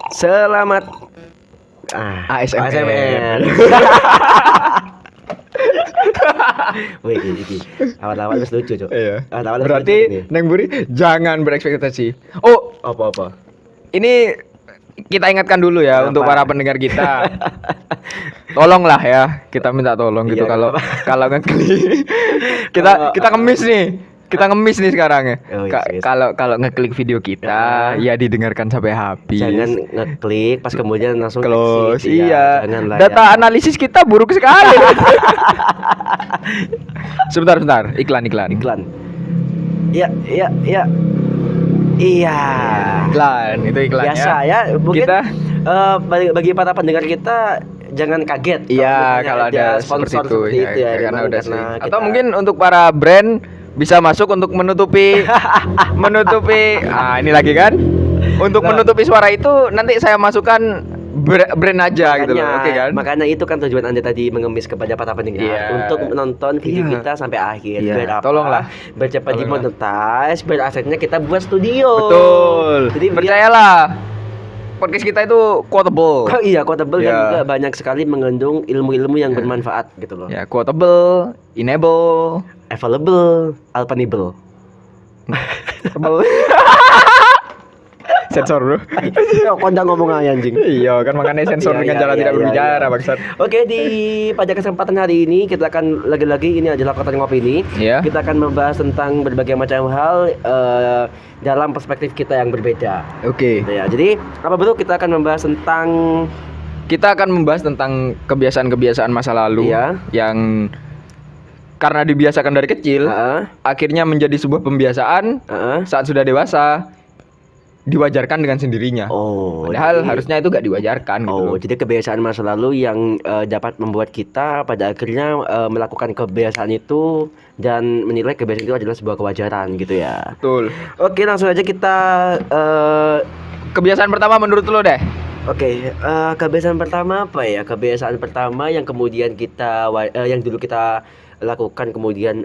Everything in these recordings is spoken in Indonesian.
Selamat ASMR. Wih, iki. Awal-awal wis lucu, Cuk. Iya. Awal-awal wis lucu Berarti ini. Neng Buri jangan berekspektasi. Oh, Apa-apa? ini kita ingatkan dulu ya Apa? untuk para pendengar kita. Tolonglah ya, kita minta tolong gitu Iya, kalau apa? kalau ngeklik. Kalau- kita ngemis nih. Kita ngemis nih sekarang ya. Oh, yes. Kalau ngeklik video kita, ya didengarkan sampai habis. Jangan ngeklik pas kemudian langsung close. exit. Iya. Jangan lah Data ya. analisis kita buruk sekali. Sebentar, iklan. Iklan. Iya. Iklan, itu iklannya. Biasa ya, mungkin Kita- bagi para pendengar kita jangan kaget Iya, kalau ada sponsor seperti itu, ya, karena memang udah sering. kita- Atau mungkin untuk para brand bisa masuk untuk menutupi ini lagi kan? Untuk Nah. menutupi suara itu nanti saya masukkan brand aja gitu loh. Oke kan? Makanya itu kan tujuan Anda tadi mengemis kepada para pendengar Iya. untuk menonton video Iya. kita sampai akhir. Iya, Biar apa? tolonglah. Biar cepat Tolonglah. dimonetize, biar asetnya kita buat studio. Betul. Jadi Percayalah. Podcast kita itu quotable. Oh iya, quotable dan Ya. juga banyak sekali mengandung ilmu-ilmu yang bermanfaat gitu loh. Ya, quotable, enable, Available, alpanable. quotable. Sensor, Bro. Ya, kondang ngomong aja anjing. Iya, kan makanya sensor Iya, dengan iya, cara iya, tidak iya, berbicara, iya. bangsat. Oke, pada kesempatan hari ini kita akan lagi-lagi ini adalah Kotak Ngopi ini. Iya. Kita akan membahas tentang berbagai macam hal dalam perspektif kita yang berbeda. Oke. Gitu ya. Jadi, apa Bro? Kita akan membahas tentang Kita akan membahas tentang kebiasaan-kebiasaan masa lalu Iya. yang karena dibiasakan dari kecil, akhirnya menjadi sebuah pembiasaan saat sudah dewasa diwajarkan dengan sendirinya. Oh, Padahal jadi- harusnya itu gak diwajarkan gitu Oh, loh. jadi kebiasaan masa lalu yang dapat membuat kita pada akhirnya melakukan kebiasaan itu dan menilai kebiasaan itu adalah sebuah kewajaran gitu ya. Betul. Oke, langsung aja kita Kebiasaan pertama menurut lo deh. Oke, kebiasaan pertama apa ya? Kebiasaan pertama yang kemudian yang dulu kita lakukan kemudian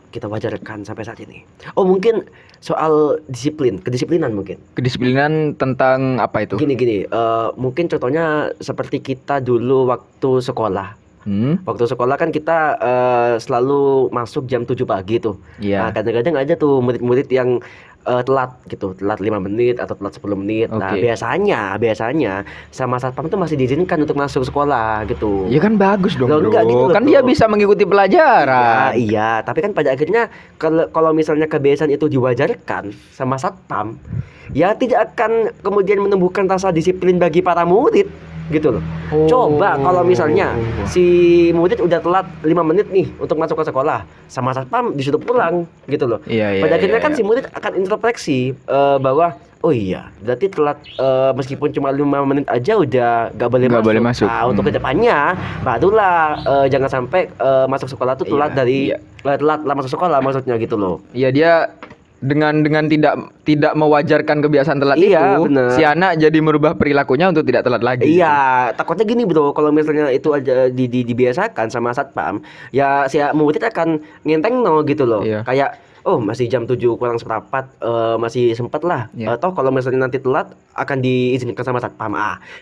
kita wajarkan sampai saat ini. Oh, mungkin soal kedisiplinan mungkin. Kedisiplinan tentang apa itu? Gini, mungkin contohnya seperti kita dulu waktu sekolah. Waktu sekolah kan kita selalu masuk jam 7 pagi tuh. Iya. Nah, kadang-kadang ada tuh murid-murid yang telat gitu, telat 5 menit atau telat 10 menit. Nah, Oke. biasanya sama satpam tuh masih diizinkan untuk masuk sekolah gitu. Ya kan bagus dong, Loh, Bro. enggak gitu loh, Kan Bro. dia bisa mengikuti pelajaran. Iya, tapi kan pada akhirnya kalau misalnya kebiasaan itu diwajarkan sama satpam, ya tidak akan kemudian menumbuhkan rasa disiplin bagi para murid gitu loh. Oh. Coba kalau misalnya si murid udah telat 5 menit nih untuk masuk ke sekolah, sama satpam disuruh pulang gitu loh. Iya, Pada akhirnya kan iya. si murid akan introspeksi bahwa oh iya, berarti telat meskipun cuma 5 menit aja udah gak boleh Nggak masuk. boleh masuk. Nah, untuk kedepannya barulah jangan sampai masuk sekolah tuh telat Iya. telat lah masuk sekolah maksudnya gitu loh. Iya, dia dengan tidak mewajarkan kebiasaan telat Iya, itu, bener. si anak jadi merubah perilakunya untuk tidak telat lagi. Iya, takutnya gini Bro, kalau misalnya itu aja dibiasakan sama satpam, ya si murid akan ngenteng no gitu loh. Iya. Kayak oh masih jam 7 kurang seperempat, masih sempet lah. Iya. Toh kalau misalnya nanti telat akan diizinkan sama satpam.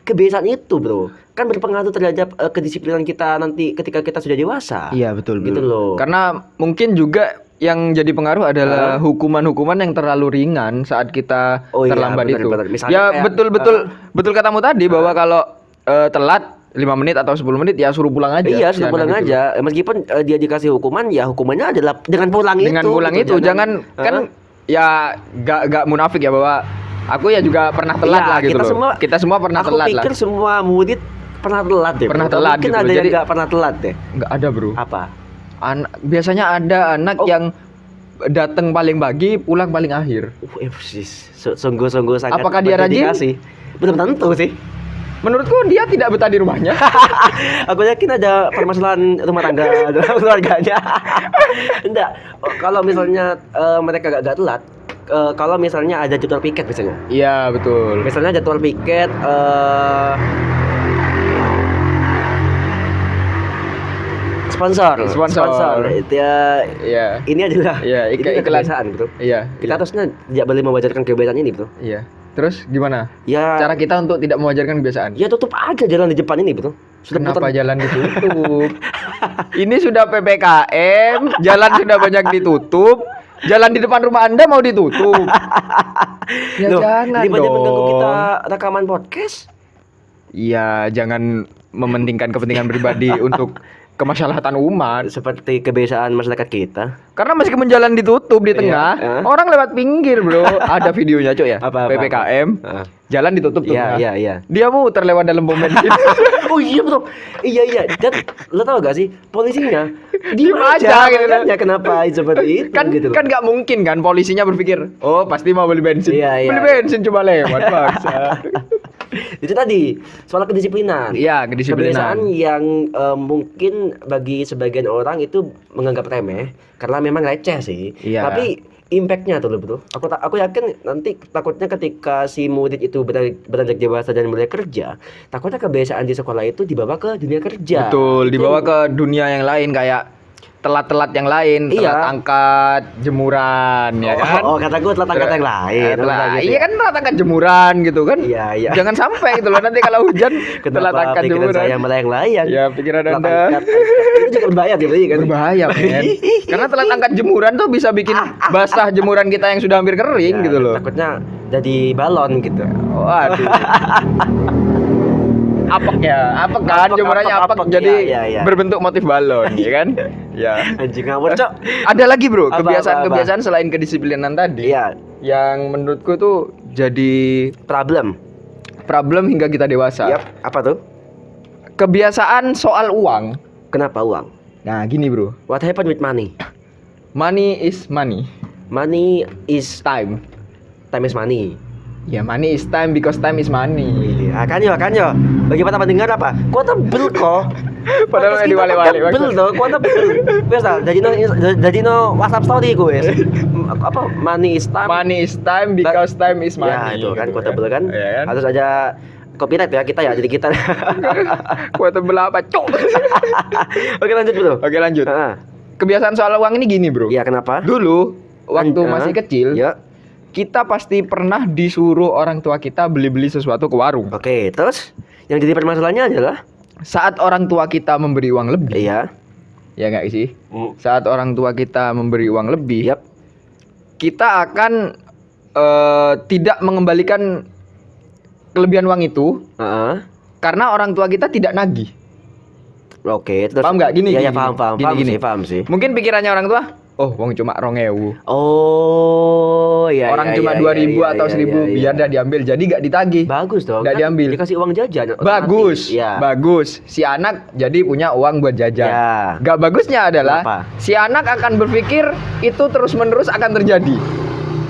Kebiasaan itu Bro, kan berpengaruh terhadap kedisiplinan kita nanti ketika kita sudah dewasa. Iya, betul, Gitu loh. Karena mungkin juga yang jadi pengaruh adalah hukuman-hukuman yang terlalu ringan saat kita Oh iya, terlambat benar, itu. benar. Misalnya Ya kayak, betul katamu tadi bahwa kalau telat 5 menit atau 10 menit ya suruh pulang aja. Iya, sudah Jangan pulang gitu. aja. Meskipun dia dikasih hukuman, ya hukumannya adalah dengan pulang Dengan itu. pulang gitu. itu jangan kan ya gak munafik ya bahwa aku ya juga pernah telat Iya, lah gitu loh. Kita semua pernah aku telat lah. pikir semua murid pernah telat deh. Pernah Bro. telat Mungkin gitu ada loh. yang Jadi- nggak pernah telat deh. Nggak ada, Bro. Apa? Biasanya ada anak Oh. yang datang paling pagi, pulang paling akhir. Sungguh-sungguh sangat Apakah dia rajin? berdedikasi. Belum tentu sih. Menurutku dia tidak betah di rumahnya. Aku yakin ada permasalahan rumah tangga dalam keluarganya. Enggak. Kalau misalnya mereka gak telat, kalau misalnya ada jadwal piket misalnya. Iya, betul. Misalnya jadwal piket sponsor. Itu ya, Iya. ini adalah Iya, ini adalah iklan. kebiasaan, Bro. Iya. Kita harusnya tidak boleh mewajarkan kebiasaan ini, Bro. Iya. Terus gimana? Ya, Cara kita untuk tidak mewajarkan kebiasaan. ya tutup aja jalan di depan ini, betul. Kenapa jalan ditutup? Ini sudah PPKM, jalan sudah banyak ditutup. Jalan di depan rumah Anda mau ditutup. Ya Loh, jangan jadi banyak dong. mengganggu kita rekaman podcast. Iya, jangan mementingkan kepentingan pribadi untuk kemaslahatan umat. Seperti kebiasaan masyarakat kita. Karena meskipun jalan ditutup di tengah, Iya, orang lewat pinggir, bro. Ada videonya, Cok ya. Apa? PPKM, jalan ditutup tuh. Iya. Dia muter lewat dalam pom bensin. Oh iya betul. Iya. Dan lo tau gak sih polisinya Diem aja gitu kan. Ya kenapa seperti itu kan gitu loh. kan nggak mungkin kan polisinya berpikir, oh pasti mau beli bensin. Iya. Beli bensin cuma lewat, bangsa. Itu tadi soal kedisiplinan. Iya, kedisiplinan. Kebiasaan yang mungkin bagi sebagian orang itu menganggap remeh karena memang receh sih. Iya. Tapi impactnya tuh betul. Aku yakin nanti takutnya ketika si murid itu beranjak dewasa dan mulai kerja, takutnya kebiasaan di sekolah itu dibawa ke dunia kerja. Betul, Itu dibawa ke dunia yang lain kayak telat-telat yang lain, Iya. telat angkat jemuran, ya kan? Oh, kata gue telat angkat yang lain. Iya kan telat angkat jemuran gitu kan? Iya. Jangan sampai gitu loh nanti kalau hujan telat Kenapa angkat pikiran jemuran. saya melayang-layang? Ya pikiran Telat Anda angkat. Itu juga berbahaya gitu kan? berbahaya men. Karena telat angkat jemuran tuh bisa bikin basah jemuran kita yang sudah hampir kering Ya, gitu loh. Takutnya jadi balon gitu. Waduh. Apek kan jemurannya apek jadi iya. berbentuk motif balon, ya kan? Ya. Anjing ngawur, Cok. Ada lagi bro, Apa? kebiasaan selain kedisiplinan tadi, Iya, yang menurutku tuh jadi problem hingga kita dewasa. Yap, apa tuh? Kebiasaan soal uang. Kenapa uang? Nah gini bro, What happened with money? money is money, Money is time. time is money. Ya money is time because time is money. Iya, kan yo. Bagi para pendengar apa? Kok tebel kok. Padahal Podcast kita diwale-wale, tebel toh, kok tebel. Wes ta, jadi no WhatsApp story gue. Apa money is time? Money is time because time is money. Ya, itu kan gitu kok tebel kan. Iya kan? Harus aja copyright ya kita ya, jadi kita. Kuat tebel apa, cok? Oke, lanjut bro. Oke lanjut. Heeh. Kebiasaan soal uang ini gini bro. Iya, kenapa? Dulu waktu masih kecil, Ya. kita pasti pernah disuruh orang tua kita beli-beli sesuatu ke warung. Oke, terus yang jadi permasalahannya adalah Saat orang tua kita memberi uang lebih, iya. ya nggak sih? Saat orang tua kita memberi uang lebih, Yap. kita akan tidak mengembalikan kelebihan uang itu Heeh. karena orang tua kita tidak nagih. Oke, terus Paham nggak? Gini, Iya, gini, paham gini. paham sih. Mungkin pikirannya orang tua, oh, uang cuma 2.000. Oh, iya. Orang cuma 2.000 atau 1.000 biar dah diambil, jadi nggak ditagih. Bagus dong. Nggak kan diambil. Dikasih uang jajan. Bagus, otomatis. Iya. bagus. Si anak jadi punya uang buat jajan. Ya. Gak bagusnya adalah Kenapa? si anak akan berpikir itu terus-menerus akan terjadi.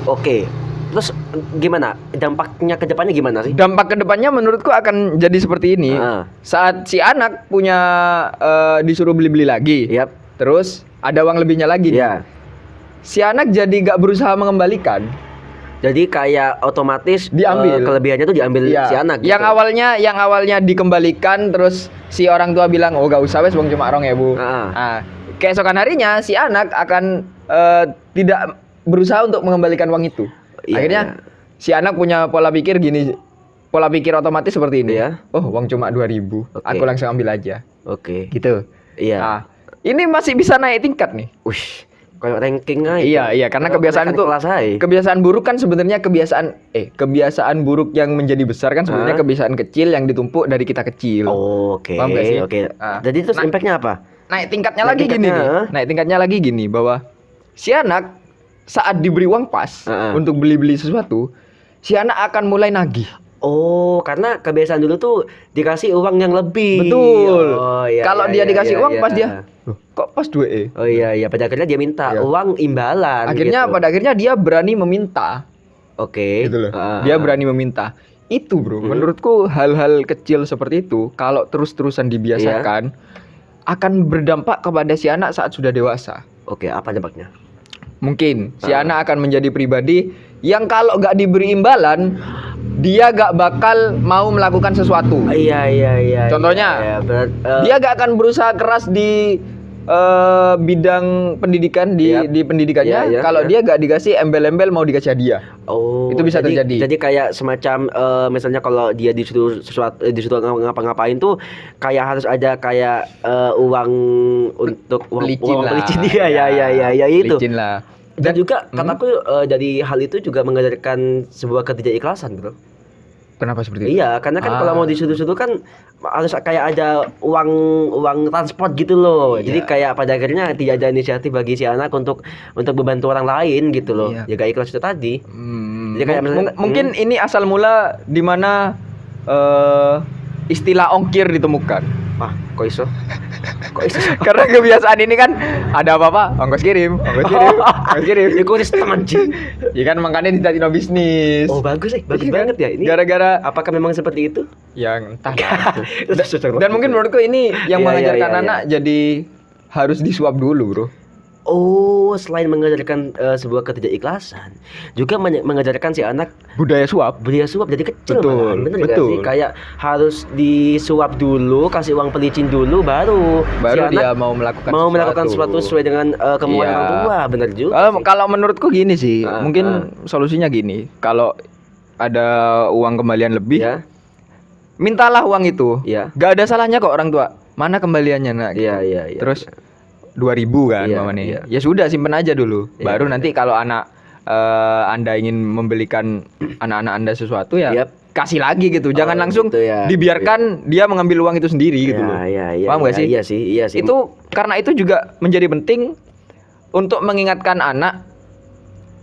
Oke. Terus gimana? Dampaknya ke depannya gimana sih? Dampak kedepannya menurutku akan jadi seperti ini. Ah. Saat si anak punya disuruh beli-beli lagi, Yap. terus ada uang lebihnya lagi. Iya. Si anak jadi gak berusaha mengembalikan. Jadi kayak otomatis Diambil. kelebihannya tuh diambil Iya. si anak gitu. Yang awalnya dikembalikan terus si orang tua bilang, "Oh, gak usah wes wong cuma 2.000." Nah, keesokan harinya si anak akan tidak berusaha untuk mengembalikan uang itu. Iya, Akhirnya iya. si anak punya pola pikir gini, pola pikir otomatis seperti ini. Iya. Oh, uang cuma 2.000. Oke. Aku langsung ambil aja. Oke. Gitu. Iya. Nah, ini masih bisa naik tingkat nih. Wih, kayak ranking aja. Iya, karena kebiasaan itu kebiasaan buruk kan sebenarnya kebiasaan buruk yang menjadi besar kan sebenarnya kebiasaan kecil yang ditumpuk dari kita kecil. Oke. Paham nggak sih? Oke. Ah. Jadi terus impactnya apa? Naik tingkatnya Naik lagi gini tingkatnya, nih. Naik tingkatnya lagi gini bahwa si anak saat diberi uang pas untuk beli-beli sesuatu, si anak akan mulai nagih. Oh, karena kebiasaan dulu tuh dikasih uang yang lebih. Betul. Oh, iya. Kalau dia dikasih uang pas dia, loh, kok pas 2 Oh iya, pada akhirnya dia minta Iya. uang imbalan. Akhirnya gitu. pada akhirnya dia berani meminta. Oke. Gitu loh. Dia berani meminta. Itu bro, menurutku hal-hal kecil seperti itu kalau terus-terusan dibiasakan akan berdampak kepada si anak saat sudah dewasa. Oke, apa dampaknya? Mungkin si anak akan menjadi pribadi yang kalau gak diberi imbalan, dia gak bakal mau melakukan sesuatu. Iya. Contohnya, iya, dia gak akan berusaha keras di bidang pendidikan di pendidikannya, Iya, kalau iya. dia gak dikasih embel-embel mau dikasih hadiah. Oh, Itu bisa jadi, terjadi. Jadi kayak semacam misalnya kalau dia disuruh disuruh ngapa-ngapain tuh kayak harus ada kayak uang untuk uang Pelicin lah. pelicin dia ya itu. Pelicin lah. Dan juga kataku dari hal itu juga mengajarkan sebuah ketidakikhlasan, bro. Kenapa seperti itu? Iya, karena kan kalau mau disuruh-suruh kan harus kayak ada uang transport gitu loh. Iya. Jadi kayak pada akhirnya tidak ada inisiatif bagi si anak untuk membantu orang lain gitu loh. Iya. Jaga ikhlas itu tadi. Jadi kayak Mungkin ini asal mula di mana istilah ongkir ditemukan. Wah, kok iso? Kok iso? Karena kebiasaan ini kan ada apa-apa, ongkos kirim. Ya kok sistem anjing. Ya kan makanya ditino bisnis. Oh, bagus Iya kan? banget ya ini. Gara-gara Apakah memang seperti itu? yang entah. Dan Dan mungkin menurutku ini yang Iya, mengajarkan iya. anak jadi harus disuap dulu, bro. Oh, selain mengajarkan sebuah ketidakikhlasan, juga mengajarkan si anak Budaya suap. budaya suap dari kecil. Betul, malahan. Bener nggak betul. sih? Kayak harus disuap dulu, kasih uang pelicin dulu, baru si anak Dia mau melakukan sesuatu sesuai dengan kemauan Iya. orang tua. Bener juga. Kalau menurutku gini sih, Ah, mungkin solusinya gini. Kalau ada uang kembalian lebih, Ya, mintalah uang itu. ya, Gak ada salahnya kok orang tua. Mana kembaliannya, nak? Gitu. iya. Terus 2.000 kan, Iya, mamanya. iya. Ya sudah, simpen aja dulu. Iya. Baru nanti kalau anak Anda ingin membelikan anak-anak Anda sesuatu ya, Yap. kasih lagi gitu. Jangan Oh, langsung gitu ya. dibiarkan dia mengambil uang itu sendiri gitu loh. Iya. Paham nggak sih? Iya sih. Itu karena itu juga menjadi penting untuk mengingatkan anak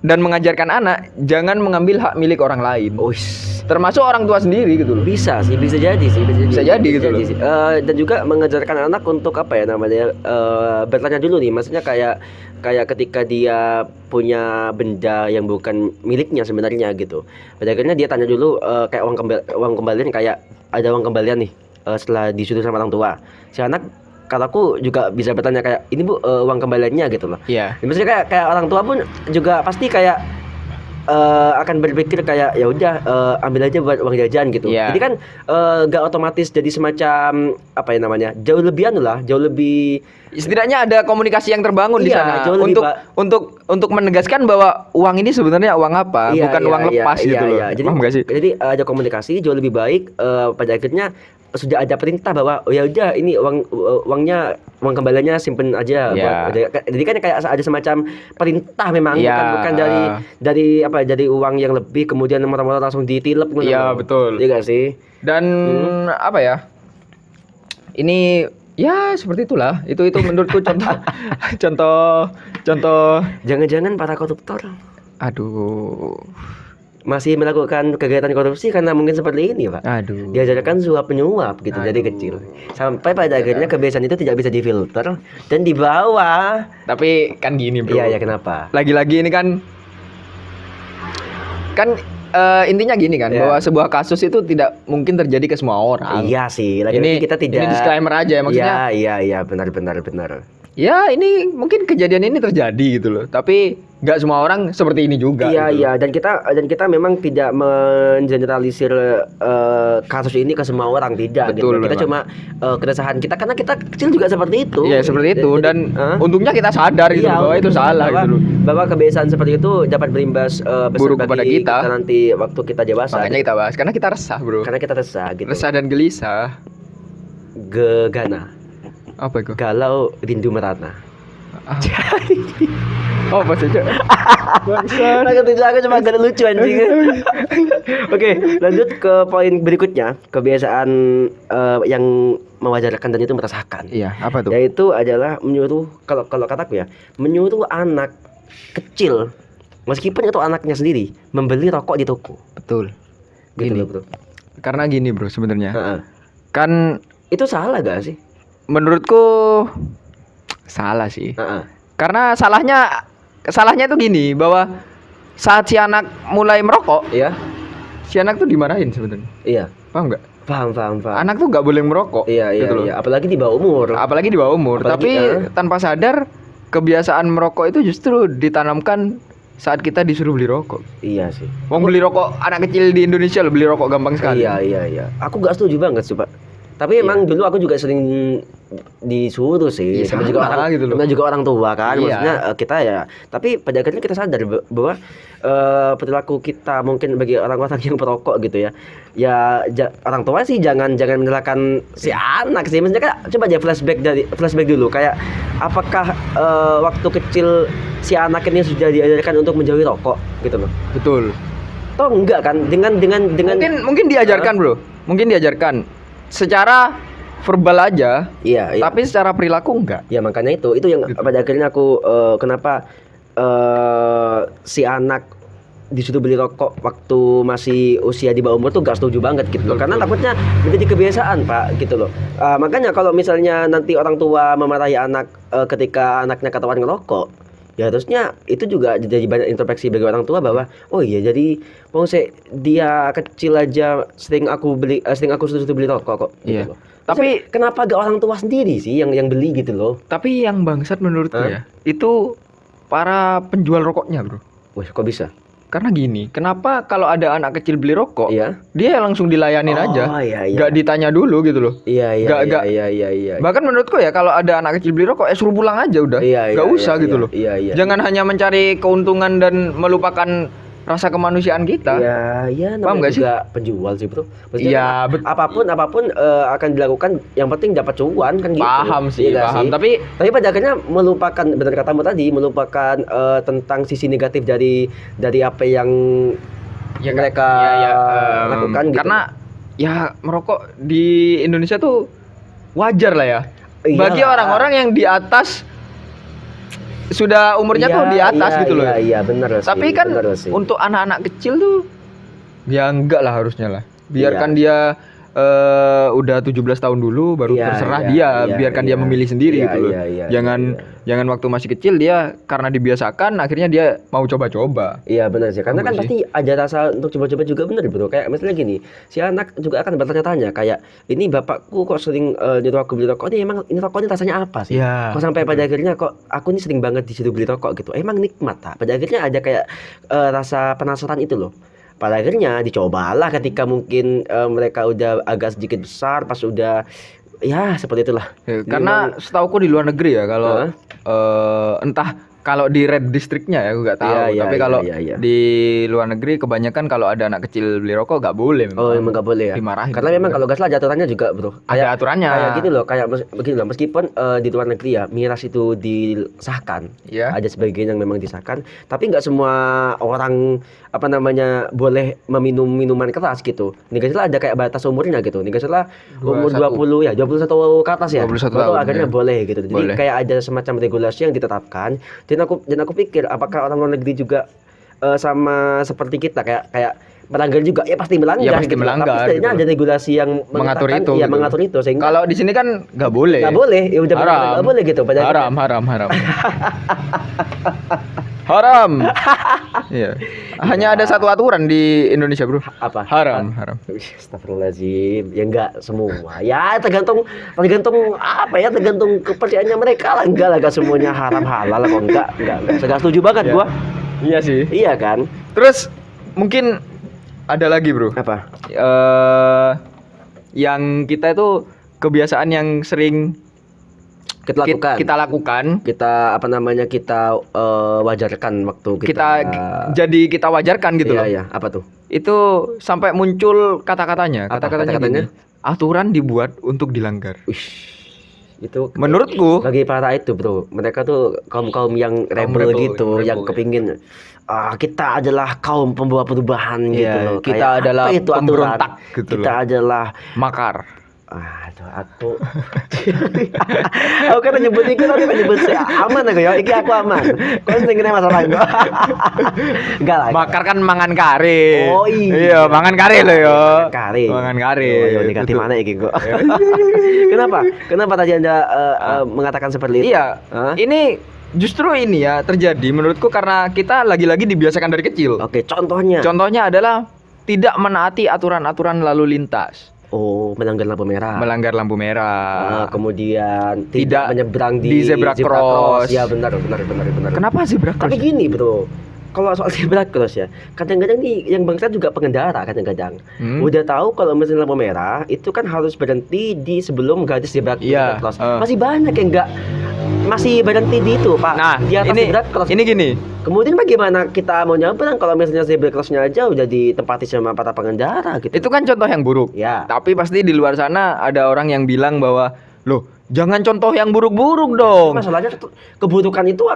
dan mengajarkan anak jangan mengambil hak milik orang lain. Termasuk orang tua sendiri gitu loh. Bisa sih, bisa jadi sih, Bisa jadi gitu loh. sih. Dan juga mengajarkan anak untuk apa ya namanya, bertanya dulu nih, maksudnya kayak ketika dia punya benda yang bukan miliknya sebenarnya gitu. Pada akhirnya dia tanya dulu kayak uang kembalian, kayak ada uang kembalian nih setelah disuruh sama orang tua. Si anak kataku juga bisa bertanya kayak ini bu uang kembaliannya gitu loh. Iya. Ya, maksudnya kayak orang tua pun juga pasti kayak akan berpikir kayak ya udah ambil aja buat uang jajan gitu. Iya. Jadi kan gak otomatis jadi semacam apa ya namanya, jauh lebih jauh lebih Setidaknya ada komunikasi yang terbangun di Iya, sana jauh lebih untuk menegaskan bahwa uang ini sebenarnya uang apa, bukan uang lepas gitu loh. Jadi, Paham nggak sih? Jadi ada komunikasi jauh lebih baik. Pada akhirnya sudah ada perintah bahwa oh ya udah ini uang kembaliannya simpen aja. Iya. Jadi kan kayak ada semacam perintah memang, Iya. bukan dari uang yang lebih kemudian orang-orang langsung ditilep gitu. Iya, betul. Iya gak sih? Dan apa ya? Ini ya seperti itulah. Itu menurutku contoh. Jangan-jangan para koruptor Aduh. masih melakukan kegiatan korupsi karena mungkin seperti ini, Pak. Aduh. Diajarkan suap menyuap gitu dari kecil. Sampai pada akhirnya kebiasaan itu tidak bisa difilter dan dibawa. Tapi kan gini, bro. Iya, kenapa? Lagi-lagi ini kan intinya gini kan, Iya. bahwa sebuah kasus itu tidak mungkin terjadi ke semua orang. Iya sih, Ini kita tidak. Ini disclaimer aja ya, maksudnya. Iya, benar. Ya ini mungkin kejadian ini terjadi gitu loh. Tapi nggak semua orang seperti ini juga. Iya, gitu. iya, dan kita memang tidak mengeneralisir kasus ini ke semua orang, tidak Betul, gitu. Kita memang. cuma keresahan kita karena kita kecil juga seperti itu. Iya seperti itu, dan Hah? untungnya kita sadar gitu Iya, bahwa itu salah bahwa, gitu loh. bahwa kebiasaan seperti itu dapat berimbas besar Buruk kepada bagi kita. nanti waktu kita dewasa. Makanya kita bahas karena kita resah, bro. Karena kita resah gitu. Resah dan gelisah. Gegana, Apa itu? galau, rindu merana. Oh, apa saja? Aku cuma gak lucu anjing. Oke, lanjut ke poin berikutnya, kebiasaan yang mewajarkan dan itu merasakan. Iya, apa tuh? Yaitu adalah menyuruh, kalau kataku ya, menyuruh anak kecil meskipun itu anaknya sendiri membeli rokok di toko. Betul. Gitu Gini. loh, bro. Karena gini, bro, sebenarnya. Heeh. Kan Itu salah gak sih? menurutku salah sih. Heeh. Karena salahnya tuh gini, bahwa saat si anak mulai merokok, Iya. si anak tuh dimarahin sebenarnya. Iya. Paham nggak? Paham. Anak tuh nggak boleh merokok. Iya, gitu loh. Apalagi di bawah umur. Apalagi di bawah umur. Apalagi, Tapi tanpa sadar kebiasaan merokok itu justru ditanamkan saat kita disuruh beli rokok. Iya sih. Wong beli rokok, anak kecil di Indonesia loh beli rokok gampang sekali. Iya. Aku gak setuju banget sih, Pak. Tapi emang dulu aku juga sering disuruh sih. Iya, Sama juga sama orang gitu loh. sama juga orang tua kan. Iya. Maksudnya kita ya, tapi pada akhirnya kita sadar bahwa perilaku kita mungkin bagi orang-orang yang perokok gitu ya. Ya orang tua sih jangan menyalahkan si anak sih. Maksudnya kan coba aja flashback dulu kayak apakah waktu kecil si anak ini sudah diajarkan untuk menjauhi rokok gitu loh. Betul. Toh enggak kan dengan Mungkin diajarkan, Bro. Mungkin diajarkan secara verbal aja, iya. tapi secara perilaku enggak. Ya makanya itu yang Gitu. pada akhirnya aku kenapa si anak disuruh beli rokok waktu masih usia di bawah umur tuh gak setuju banget gitu loh. Karena takutnya menjadi kebiasaan Pak gitu loh. Makanya kalau misalnya nanti orang tua memarahi anak ketika anaknya ketahuan ngerokok, ya harusnya itu juga jadi banyak introspeksi bagi orang tua bahwa oh iya jadi dia kecil aja sering aku suruh beli rokok kok gitu Iya. loh. Tapi kenapa gak orang tua sendiri sih yang beli gitu loh? Tapi yang bangsat menurutku ya, itu para penjual rokoknya, Bro. Wah, kok bisa? Karena gini, kenapa kalau ada anak kecil beli rokok, Iya. dia langsung dilayanin aja, Iya. nggak ditanya dulu gitu loh. Iya. Nggak. Bahkan menurutku ya kalau ada anak kecil beli rokok, suruh pulang aja udah, nggak usah gitu loh. Iya. Jangan hanya mencari keuntungan dan melupakan rasa kemanusiaan kita. Iya, Paham namanya nggak sih? juga penjual sih bro. Maksudnya Iya, apapun akan dilakukan, yang penting dapat cuan kan gitu. Paham sih, Iya nggak paham. sih? Tapi pada akhirnya melupakan, benar katamu tadi, melupakan tentang sisi negatif dari apa yang mereka lakukan gitu. karena ya merokok di Indonesia tuh wajar lah ya. Bagi Iyalah. orang-orang yang di atas sudah umurnya tuh di atas gitu loh. Iya, benar sih. Tapi kan benar sih. untuk anak-anak kecil tuh ya enggak lah harusnya lah. Biarkan Iya. dia udah 17 tahun dulu baru Iya, terserah iya, dia, iya, biarkan dia iya. memilih sendiri Iya, gitu loh. iya, Jangan waktu masih kecil dia karena dibiasakan akhirnya dia mau coba-coba. Iya benar sih, karena Paham kan nggak pasti ada rasa untuk coba-coba juga benar bro. Kayak misalnya gini, si anak juga akan bertanya-tanya kayak ini bapakku kok sering nyuruh aku beli rokok, ini rokok ini rasanya apa sih? Iya. Kok sampai pada akhirnya kok aku ini sering banget disuruh beli rokok gitu. Emang nikmat tak? Pada akhirnya ada kayak rasa penasaran itu loh. Pada akhirnya dicobalah ketika mungkin mereka udah agak sedikit besar, pas udah ya seperti itulah. Ya, karena setauku di luar negeri ya kalau entah kalau di red districtnya ya aku nggak tahu. Iya, Tapi iya, kalau iya. di luar negeri kebanyakan kalau ada anak kecil beli rokok nggak boleh. Oh emang nggak boleh ya? Dimarahin. Karena memang kalau nggak salah ada aturannya juga bro. Ada aturannya. Kayak gini loh, kayak begini loh. Meskipun di luar negeri ya miras itu disahkan, Iya. ada sebagian yang memang disahkan, tapi nggak semua orang apa namanya boleh meminum minuman keras gitu. Nih nggak salah ada kayak batas umurnya gitu. Nih nggak salah umur 21. 21 ke atas ya. 21 Baru tahun, akhirnya ya. boleh gitu. Jadi Boleh. kayak ada semacam regulasi yang ditetapkan. Dan aku pikir apakah orang luar negeri juga sama seperti kita kayak melanggar juga ya pasti melanggar. Ya, pasti gitu. melanggar, Tapi setidaknya gitu. ada regulasi yang Mengatur mengatakan, itu, iya gitu. mengatur itu sehingga Kalau di sini kan nggak boleh. nggak boleh ya udah benar Haram. nggak boleh gitu pada akhirnya. Haram. Haram. Iya. Hanya ada satu aturan di Indonesia, Bro. Apa? Haram. Astagfirullahaladzim. Ya enggak semua. Ya tergantung apa ya, tergantung kepercayaannya mereka lah. Enggak semuanya haram halal kok, enggak. Saya setuju banget Iya. gua. Iya sih. Iya kan? Terus mungkin ada lagi, Bro. Apa? Yang kita itu kebiasaan yang sering Kita lakukan. kita Kita wajarkan waktu kita wajarkan gitu loh. Iya, apa tuh? Itu sampai muncul kata-katanya. Apa Kata-katanya kata-katanya? gini, aturan dibuat untuk dilanggar. Itu Menurutku bagi para itu bro, mereka tuh kaum yang rebel gitu, rebel, yang ya. kepingin kita adalah kaum pembawa perubahan gitu Iya, loh. kita Kayak, adalah apa itu aturan? pemberontak gitu Kita loh. adalah makar. aku kan nyebut iki tadi nyebut saya aman aku ya, iki aku aman. Kok sing kene masalah kok. Enggak lah. Makar kan mangan kare. Oh iya. Iya, mangan kare loh yo. Kare. Mangan kare. Yo negatif Gitu. mana iki kok. Kenapa tadi Anda mengatakan seperti itu? Iya. Hah? Ini justru ini ya terjadi menurutku karena kita lagi-lagi dibiasakan dari kecil. Oke, contohnya. Contohnya adalah tidak menaati aturan-aturan lalu lintas. Oh, melanggar lampu merah. Melanggar lampu merah. Kemudian Tidak tidak menyeberang di di zebra cross. Ya benar. Kenapa zebra cross? Tapi gini bro, kalau soal zebra cross ya, kadang-kadang nih yang bangsat juga pengendara kadang-kadang. Udah tahu kalau misalnya lampu merah itu kan harus berhenti di sebelum garis zebra Iya, cross. Masih banyak yang masih berhenti di itu, Pak. Nah, Di atas zebra cross. ini gini. Kemudian bagaimana kita mau nyebrang kalau misalnya zebra crossnya aja udah ditempati sama para pengendara gitu. Itu kan contoh yang buruk. Ya. Tapi pasti di luar sana ada orang yang bilang bahwa, loh, jangan contoh yang buruk-buruk dong. Masalahnya keburukan itu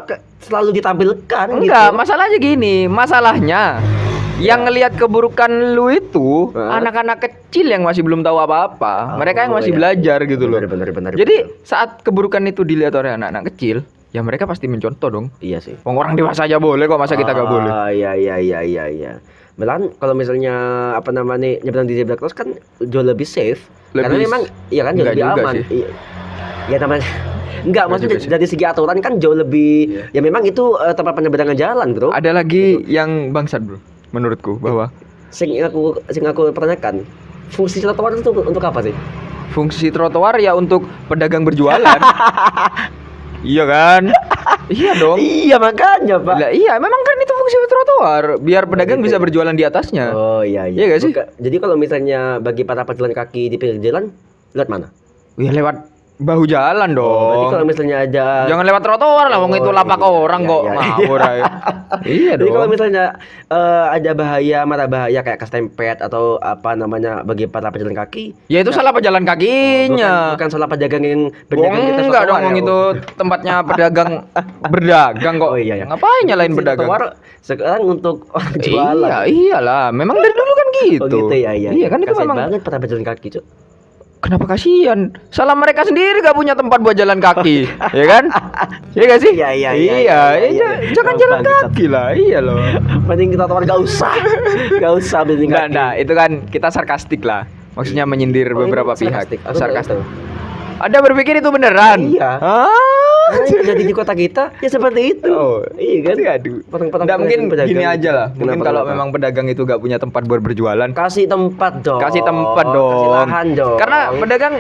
selalu ditampilkan. Enggak, gitu. masalahnya gini. Masalahnya yang ngelihat keburukan lu itu anak-anak kecil yang masih belum tahu apa-apa. Mereka yang masih belajar gitu loh. Benar. Jadi saat keburukan itu dilihat oleh anak-anak kecil, ya mereka pasti mencontoh dong. Iya sih. Orang dewasa aja boleh kok, masa kita gak boleh? Iya. Malahan kalau misalnya nyebrang di zebra cross kan jauh lebih safe. Karena memang iya kan jauh lebih aman. Iya namanya. Enggak, maksudnya dari segi aturan kan jauh lebih ya memang itu tempat penyeberangan jalan, Bro. Ada lagi yang bangsat, Bro. Menurutku bahwa sing aku pertanyakan, fungsi trotoar itu untuk apa sih? Fungsi trotoar ya untuk pedagang berjualan. Iya kan? Iya dong. Iya makanya, Pak. Lah, iya, memang kan itu fungsi trotoar, biar pedagang bisa berjualan di atasnya. Oh iya. Iya gak sih? Jadi kalau misalnya bagi para pejalan kaki di pinggir jalan, lewat mana? Ya lewat bahu jalan dong. Berarti kalau misalnya ada jangan lewat trotoar lah, wong itu lapak orang kok ngawur aja. Iya dong. Jadi kalau misalnya ada mara bahaya kayak kestempet atau apa namanya bagi para pejalan kaki, ya itu salah pejalan kakinya. Bukan salah pedagang yang berdagang kita enggak dong, itu tempatnya pedagang berdagang kok. Oh iya. Ngapain nyalain pedagang? Sekarang untuk orang jualan. Iya, iyalah. Memang dari dulu kan gitu. Oh gitu ya, iya. Iya kan itu Kasian memang banget para pejalan kaki, Cuk. Kenapa kasihan? Salah mereka sendiri gak punya tempat buat jalan kaki, ya kan? Iya gak sih? Iya. Jangan jalan kaki lah, iya loh. Mending kita tawar gak usah mending kaki. Nah, itu kan kita sarkastik lah. Maksudnya menyindir beberapa pihak. Sarkastik. Ada berpikir itu beneran? Iya. Karena yang terjadi di kota kita ya seperti itu. Oh, iya kan? Aduh. Nggak mungkin gini aja lah. Mungkin kalau memang pedagang itu gak punya tempat buat berjualan, kasih tempat dong. Kasih lahan dong. Karena pedagang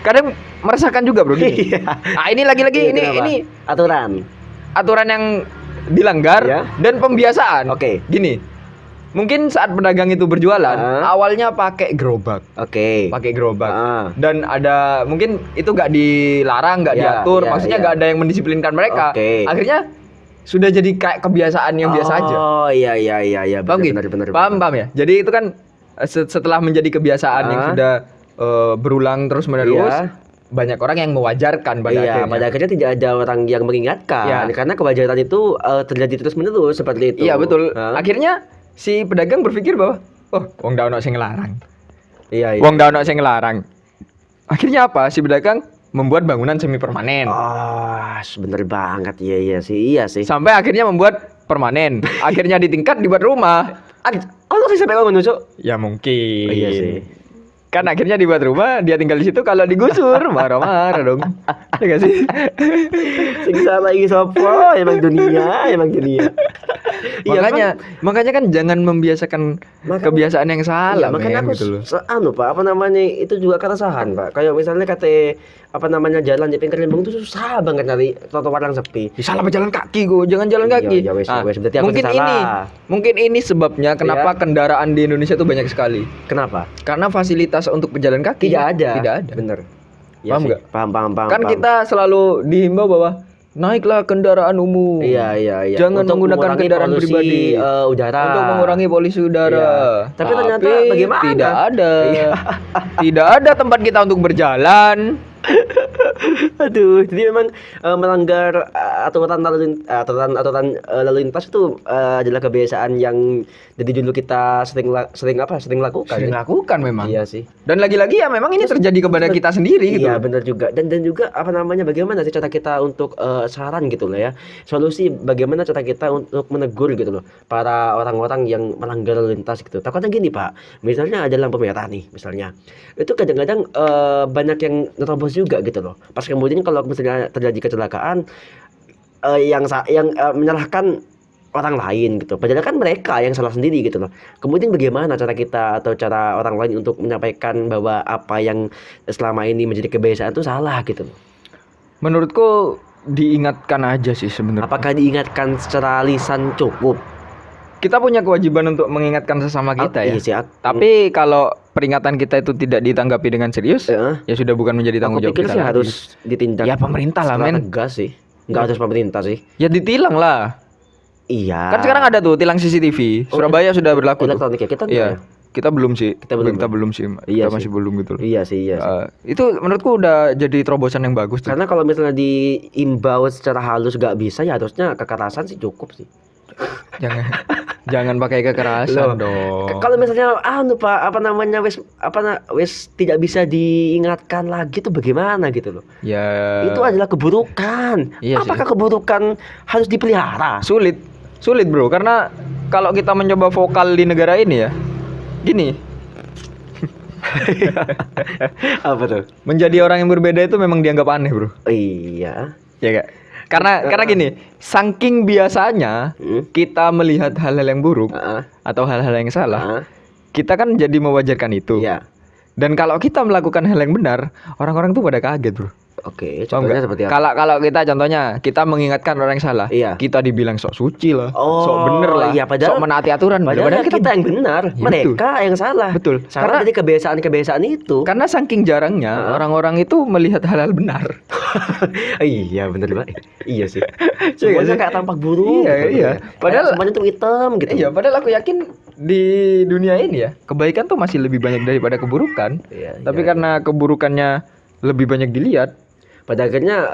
kadang meresahkan juga, Bro. Iya. Nah, ini lagi-lagi ini aturan yang dilanggar dan pembiasaan. Oke. Gini. Mungkin saat pedagang itu berjualan, awalnya pakai gerobak. Pakai gerobak. Dan ada mungkin itu gak dilarang, gak diatur, maksudnya gak ada yang mendisiplinkan mereka. Akhirnya sudah jadi kayak kebiasaan yang biasa aja. Oh iya. Benar. Paham ya? Jadi itu kan setelah menjadi kebiasaan yang sudah berulang terus menerus, banyak orang yang mewajarkan pada akhirnya tidak ada orang yang mengingatkan karena kewajaran itu terjadi terus menerus seperti itu. Iya betul. Akhirnya si pedagang berpikir bahwa wong ndak ono sing ngelarang. Iya. Wong ndak ono sing ngelarang. Akhirnya apa? Si pedagang membuat bangunan semi permanen. Bener banget. Iya sih. Sampai akhirnya membuat permanen. Akhirnya ditingkat dibuat rumah. Kalau sih sampai bangun, Cuk? Ya mungkin. Iya sih. Kan akhirnya dibuat rumah, dia tinggal di situ, kalau digusur marah-marah dong. Ya gak sih? Siksa lagi sopo, emang dunia. Makanya kan jangan membiasakan kebiasaan yang salah. Makanya aku gitu loh. Pak, itu juga keresahan, Pak. Kayak misalnya jalan di pinggir limbung itu susah banget nyari trotoar yang sepi. Salah berjalan kaki gue, jangan jalan kaki. Mungkin ini sebabnya kenapa kendaraan di Indonesia itu banyak sekali. Kenapa? Karena fasilitas untuk pejalan kaki tidak ada. Bener. Ya paham nggak? Paham. Kan kita selalu dihimbau bahwa naiklah kendaraan umum. Iya. Jangan menggunakan kendaraan pribadi. Udara. Untuk mengurangi polusi udara. Tapi ternyata bagaimana? Tidak ada tempat kita untuk berjalan. Aduh, jadi memang melanggar aturan lalu lintas itu adalah kebiasaan yang dari dulu kita sering lakukan. Sering lakukan memang. Iya sih. Dan lagi-lagi ya memang ini terjadi kepada kita sendiri gitu. Iya, benar juga. Dan juga bagaimana sih cara kita untuk saran gitu loh ya. Solusi bagaimana cara kita untuk menegur gitu loh para orang-orang yang melanggar lalu lintas gitu. Takutnya gini, Pak. Misalnya ada lampu merah nih, misalnya. Itu kadang-kadang banyak yang nerobos juga gitu loh. Pas kemudian kalau misalnya terjadi kecelakaan yang menyalahkan orang lain gitu. Padahal kan mereka yang salah sendiri gitu loh. Kemudian bagaimana cara kita atau cara orang lain untuk menyampaikan bahwa apa yang selama ini menjadi kebiasaan itu salah gitu loh. Menurutku diingatkan aja sih sebenarnya. Apakah diingatkan secara lisan cukup? kita punya kewajiban untuk mengingatkan sesama kita ya. Iya sih. Tapi kalau peringatan kita itu tidak ditanggapi dengan serius, ya sudah bukan menjadi tanggung jawab pikir kita sih lagi. harus ditindak. Ya pemerintah lah, men. Tegas sih. Enggak harus pemerintah sih. Ya ditilang lah. Iya. Kan sekarang ada tuh tilang CCTV. Surabaya sudah berlaku tuh. Elektronik ya, kita Iya. Kita belum sih. Kita belum sih. Iya Kita masih belum gitu loh. Iya sih. Itu menurutku udah jadi terobosan yang bagus tuh. Karena kalau misalnya diimbau secara halus gak bisa, ya harusnya kekerasan sih cukup sih. Jangan pakai kekerasan dong. Kalau misalnya Pak, wis tidak bisa diingatkan lagi tuh bagaimana gitu loh. Ya. Itu adalah keburukan. Iya Apakah keburukan harus dipelihara? Sulit bro, karena kalau kita mencoba vokal di negara ini ya, gini. Apa tuh? Menjadi orang yang berbeda itu memang dianggap aneh bro. Iya. Ya gak? Karena gini, saking biasanya kita melihat hal-hal yang buruk atau hal-hal yang salah, kita kan jadi mewajarkan itu. Iya. Dan kalau kita melakukan hal yang benar, orang-orang tuh pada kaget bro. Oke, contohnya seperti apa? Kalau kita mengingatkan orang yang salah, kita dibilang sok suci lah, sok bener lah, padahal, sok menaati aturan. Padahal kita yang benar, mereka yang salah. Betul. Karena jadi kebiasaan itu. Karena saking jarangnya orang-orang itu melihat hal-hal benar. Iya benar Pak. Iya sih. Semuanya kayak tampak buruk. Iya. Padahal semuanya tuh hitam gitu. Iya. Padahal aku yakin di dunia ini ya kebaikan tuh masih lebih banyak daripada keburukan. Tapi karena keburukannya lebih banyak dilihat. Pada akhirnya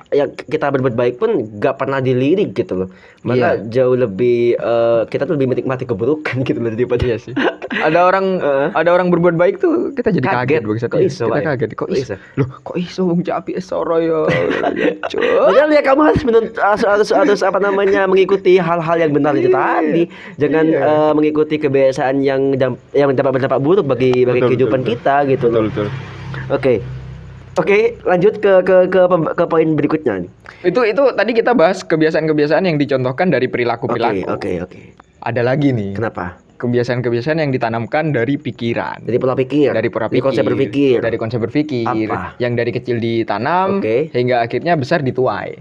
yang kita berbuat baik pun gak pernah dilirik gitu loh. Maka jauh lebih kita tuh lebih menikmati keburukan gitu loh daripada. Iya sih. Ada orang berbuat baik tuh kita jadi kaget Kok iso, kita kaget. Kok iso? Loh, kok iso wong Japi soro yo. Padahal ya kamu harus mengikuti hal-hal yang benar itu tadi. Jangan mengikuti kebiasaan yang dapat berdampak buruk bagi kehidupan kita gitu loh. Betul. Oke, lanjut ke poin berikutnya nih. Itu tadi kita bahas kebiasaan-kebiasaan yang dicontohkan dari perilaku-perilaku. Oke. Ada lagi nih. Kenapa? Kebiasaan-kebiasaan yang ditanamkan dari pikiran. Dari pola pikir. Dari konsep berpikir. Dari konsep berpikir. Apa? Yang dari kecil ditanam hingga akhirnya besar dituai.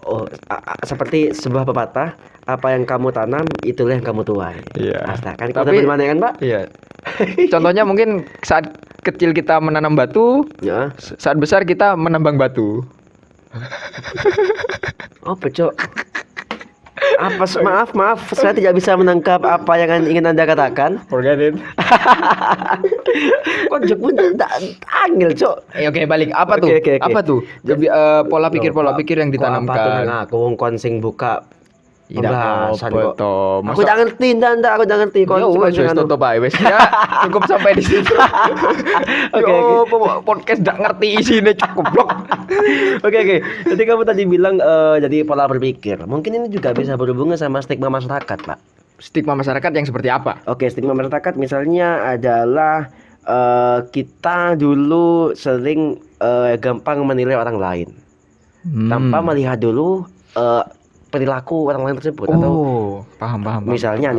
Oh, seperti sebuah pepatah, apa yang kamu tanam itulah yang kamu tuai. Iya. Kan kita bagaimana kan, Pak? Iya. Contohnya mungkin saat kecil kita menanam batu, saat besar kita menambang batu. Apa, Cok? Maaf, saya tidak bisa menangkap apa yang ingin Anda katakan. Forget it. Kok jepun angel, Cok. Oke, balik. Apa tuh? Apa tuh? Pola pikir yang ditanamkan. Aku konsing buka pembahasan kok. Aku Masa... jangan ngerti, aku jangan ngerti. Wes tutup aja wes. Ya, cukup sampai di situ. Oke. Podcast nggak ngerti isinya cukup. Oke. Jadi kamu tadi bilang jadi pola berpikir. Mungkin ini juga bisa berhubungan sama stigma masyarakat, Pak. Stigma masyarakat yang seperti apa? Oke, stigma masyarakat misalnya adalah kita dulu sering gampang menilai orang lain tanpa melihat dulu perilaku orang lain tersebut. Atau paham. Misalnya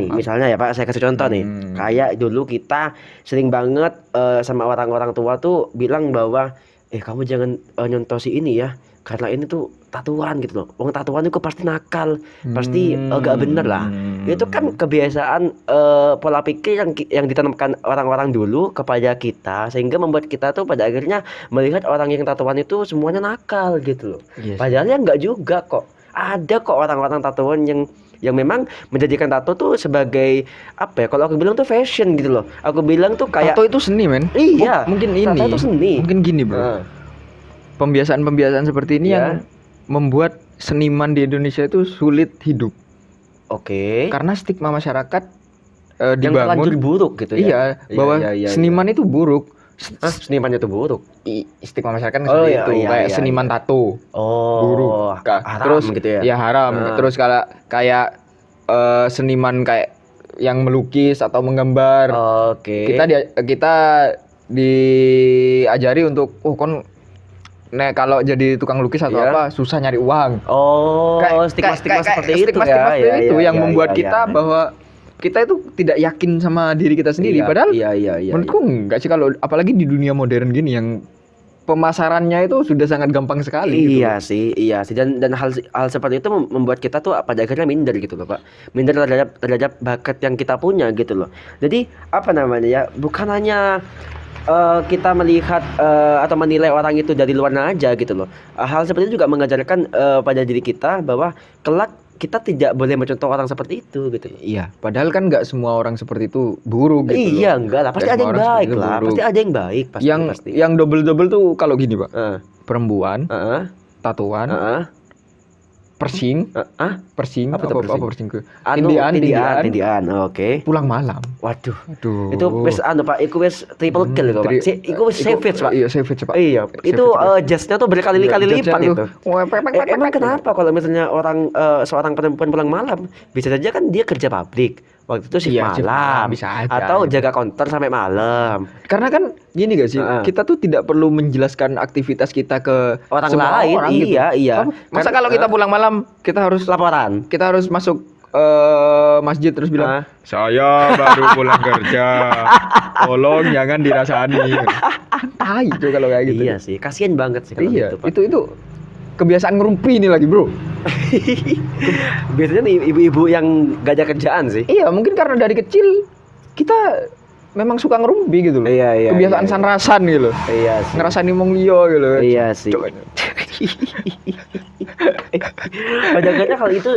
ya Pak, saya kasih contoh nih. Kayak dulu kita sering banget sama orang-orang tua tuh bilang bahwa kamu jangan nyontoh si ini ya, karena ini tuh tatuan gitu loh. Wong tatuan itu pasti nakal, pasti gak bener lah. Itu kan kebiasaan pola pikir yang ditanamkan orang-orang dulu kepada kita, sehingga membuat kita tuh pada akhirnya melihat orang yang tatuan itu semuanya nakal gitu loh. Yes. Padahal ya enggak juga kok. Ada kok orang-orang tatoan yang memang menjadikan tato tuh sebagai apa ya? Kalau aku bilang tuh fashion gitu loh. Aku bilang tuh kayak tato itu seni, men. Iya. Mungkin ini. Tato itu seni. Mungkin gini, Bro. Pembiasaan-pembiasaan seperti ini yang membuat seniman di Indonesia itu sulit hidup. Oke. Karena stigma masyarakat dibangun yang terlanjur buruk gitu ya. Bahwa seniman itu buruk. Seniman itu buruk. Stigma masyarakat seperti itu. Kayak seniman tato. Buruk. Haram terus gitu ya. Ya haram. Terus kayak seniman kayak yang melukis atau menggambar. Kita diajari untuk kalau jadi tukang lukis atau apa susah nyari uang. Stigma seperti itu ya. Itu yang membuat kita bahwa kita itu tidak yakin sama diri kita sendiri. Padahal menurutku enggak sih, kalau apalagi di dunia modern gini yang pemasarannya itu sudah sangat gampang sekali. Iya sih, dan hal seperti itu membuat kita tuh pada akhirnya minder gitu loh Pak, minder terhadap bakat yang kita punya gitu loh. Jadi apa namanya ya, bukan hanya kita melihat atau menilai orang itu dari luarnya aja gitu loh. Hal seperti itu juga mengajarkan pada diri kita bahwa kelak kita tidak boleh mencontoh orang seperti itu gitu loh. Iya, padahal kan nggak semua orang seperti itu buruk gitu loh. Iya enggak lah, pasti Nggak ada semua yang orang baik seperti itu lah, buruk. pasti ada yang baik pasti. Yang double tuh kalau gini Pak, Heeh, perempuan, heeh, tatuan, heeh. persing, Apa tuh persing? apa persing ke? Anu, Tindian, tindian, oke. pulang malam. Waduh, Aduh. itu wis Pak, iku wis triple kill kok Pak. Iku wis savage Pak. Iya, savage Pak. Iya, itu jasnya tuh berkali-kali Iya, lipat jasnya itu. Emang kenapa kalau misalnya seorang perempuan pulang malam, bisa saja kan dia kerja pabrik, waktu itu shift Iya, shift malam, malam, bisa aja, atau gitu. jaga konter sampai malam. Karena kan gini gak sih, kita tuh tidak perlu menjelaskan aktivitas kita ke Orang semua lain, orang gitu. iya. Masa Kan, kalau kita pulang malam kita harus laporan. kita harus masuk masjid terus bilang, Ah. saya baru pulang kerja, tolong jangan dirasani. Tai itu kalau kayak gitu. Iya sih, kasihan banget sih kalau Iya, gitu, Pak. itu kebiasaan ngerumpi ini lagi bro. Biasanya nih ibu-ibu yang gak ada kerjaan sih. Iya, mungkin karena dari kecil kita memang suka ngerumpi gitu loh. Iya. Kebiasaan sanrasan gitu loh. Iya sih. Ngerasani wong liya gitu. Iya sih. Cok. Pada akhirnya hal itu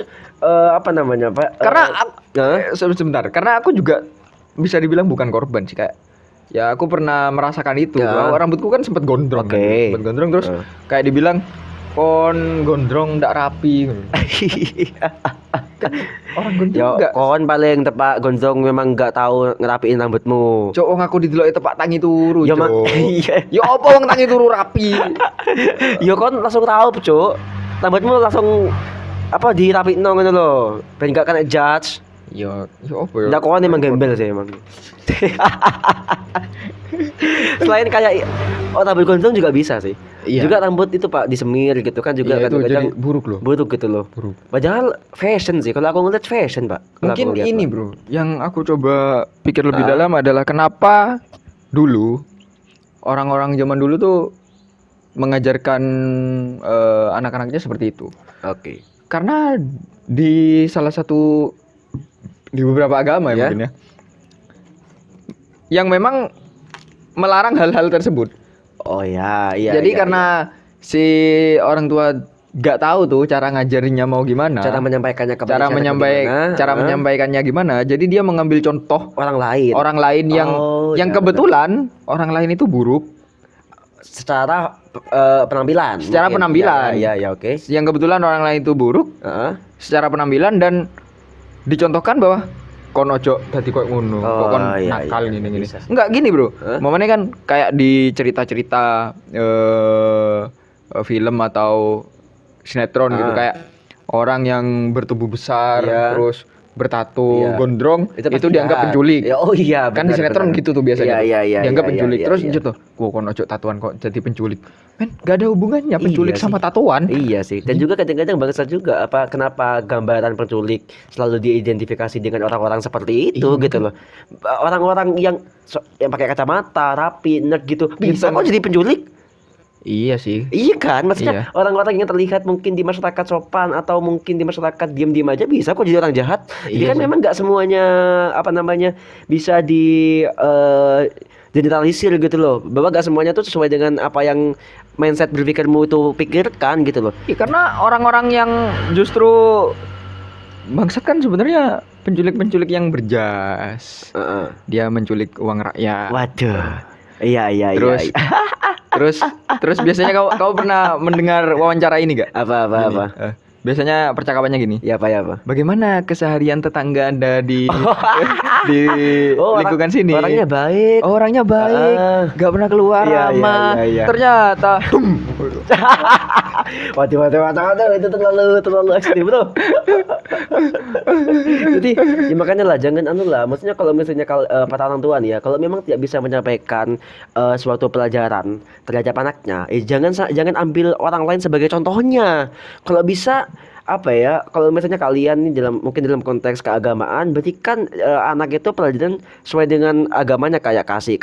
apa namanya Pak? Karena Hah? karena aku juga bisa dibilang bukan korban sih, kayak ya aku pernah merasakan itu. Ya. Bahwa rambutku kan sempat gondrong. Oke. Kan? Sempat gondrong terus kayak dibilang kon gondrong ndak rapi. Orang gondrong Yo, enggak. kon paling tepak gondrong memang nggak tahu ngerapiin rambutmu. Cok, wong aku dideloki tepak tangi turu, Ya Cok. iya. Ya apa wong tangi turu rapi? Yo kon langsung tahu, Cuk. Rambutmu langsung apa dirapikno ngono lho. Ben gak kena judge. Ya apa ya? Ndak kon emang gembel sih emang. Selain kayak rambut gondrong juga bisa sih. Iya. Juga rambut itu Pak disemir gitu kan juga Iya, itu kadang-kadang jadi buruk loh. buruk gitu loh. Buruk. Padahal fashion sih, kalau aku ngeliat fashion Pak. Kalau Mungkin aku ngeliat, ini Pak. bro, yang aku coba pikir lebih Ah. dalam adalah kenapa dulu orang-orang zaman dulu tuh mengajarkan anak-anaknya seperti itu. Oke. Karena di salah satu di beberapa agama ya Ya. mungkin ya, yang memang melarang hal-hal tersebut. Oh ya, iya. Jadi iya, karena si orang tua gak tahu tuh cara ngajarinnya mau gimana, cara menyampaikannya ke cara bagaimana, menyampaikannya gimana. Jadi dia mengambil contoh orang lain orang lain yang Oh, ya, kebetulan orang lain itu buruk secara penampilan. Secara mungkin. penampilan. Ya, oke. yang kebetulan orang lain itu buruk Heeh. secara penampilan dan dicontohkan bahwa kon ojo dadi koyo ngono, kok kon Oh, iya, nakal iya, gini. bisa sih. Enggak gini, Bro. Hah? Momennya kan kayak di cerita-cerita film atau sinetron gitu, Ah. kayak orang yang bertubuh besar Iya. terus bertato, Iya. gondrong Itu itu pasti dianggap jahat. penculik. Ya, oh iya, Kan di benar, sinetron benar. gitu tuh biasanya. Iya, Dianggap iya, penculik. iya, Terus iya. tuh, "Kok kon ojo tatuan kok jadi penculik." Men, gak ada hubungannya penculik Iya sama sih. tatuan. Iya sih. Dan juga kadang-kadang bangsa juga kenapa gambaran penculik selalu diidentifikasi dengan orang-orang seperti itu Iya, gitu loh. Orang-orang yang pakai kacamata, rapi, nerd gitu. Bisa Iya, kok jadi penculik? Iya sih. Iya kan? Maksudnya Iya. orang-orang yang terlihat mungkin di masyarakat sopan atau mungkin di masyarakat diam-diam aja bisa kok jadi orang jahat. Jadi Iya kan sih. memang nggak semuanya bisa di generalisir gitu loh. Bahwa nggak semuanya tuh sesuai dengan apa yang mindset berpikirmu itu pikirkan gitu loh. Iya, karena orang-orang yang justru bangsat kan sebenarnya penculik-penculik yang berjas. Heeh. Dia menculik uang rakyat. Waduh. Iya. Terus iya. terus biasanya kau pernah mendengar wawancara ini gak? Apa? Biasanya percakapannya gini. Ya apa? Bagaimana keseharian tetangga Anda di di lingkungan sini? Orangnya baik. Oh, orangnya baik, Ah. gak pernah keluar Iya, ramah. iya. Ternyata Waduh, itu terlalu ekstrim bro. Jadi ya makanya lah jangan maksudnya kalau misalnya para orang tua nih ya, kalau memang tidak bisa menyampaikan suatu pelajaran terhadap anaknya, jangan ambil orang lain sebagai contohnya. Kalau bisa apa ya, kalau misalnya kalian nih mungkin dalam konteks keagamaan, berarti kan anak itu pelajaran sesuai dengan agamanya, kayak kasih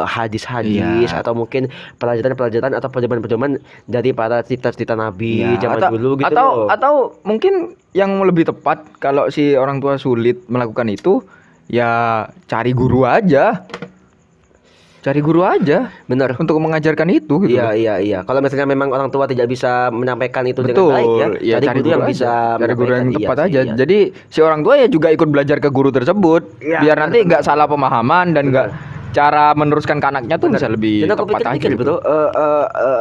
hadis-hadis, Iya. atau mungkin pelajaran-pelajaran atau pedoman-pedoman dari para cerita-cerita nabi Iya, zaman atau dulu gitu atau loh. atau mungkin yang lebih tepat kalau si orang tua sulit melakukan itu, ya cari guru aja. Cari guru aja Benar. untuk mengajarkan itu gitu Iya, loh. iya. Kalau misalnya memang orang tua tidak bisa menyampaikan itu Betul, dengan baik ya, ya cari guru yang aja. bisa Cari guru yang menyampaikan. tepat Iya sih, aja. iya. Jadi si orang tua ya juga ikut belajar ke guru tersebut, Iya, biar nanti benar. nggak salah pemahaman dan nggak cara meneruskan ke anaknya tuh bisa lebih Dan aku tepat aja pikir-pikir, gitu. bro,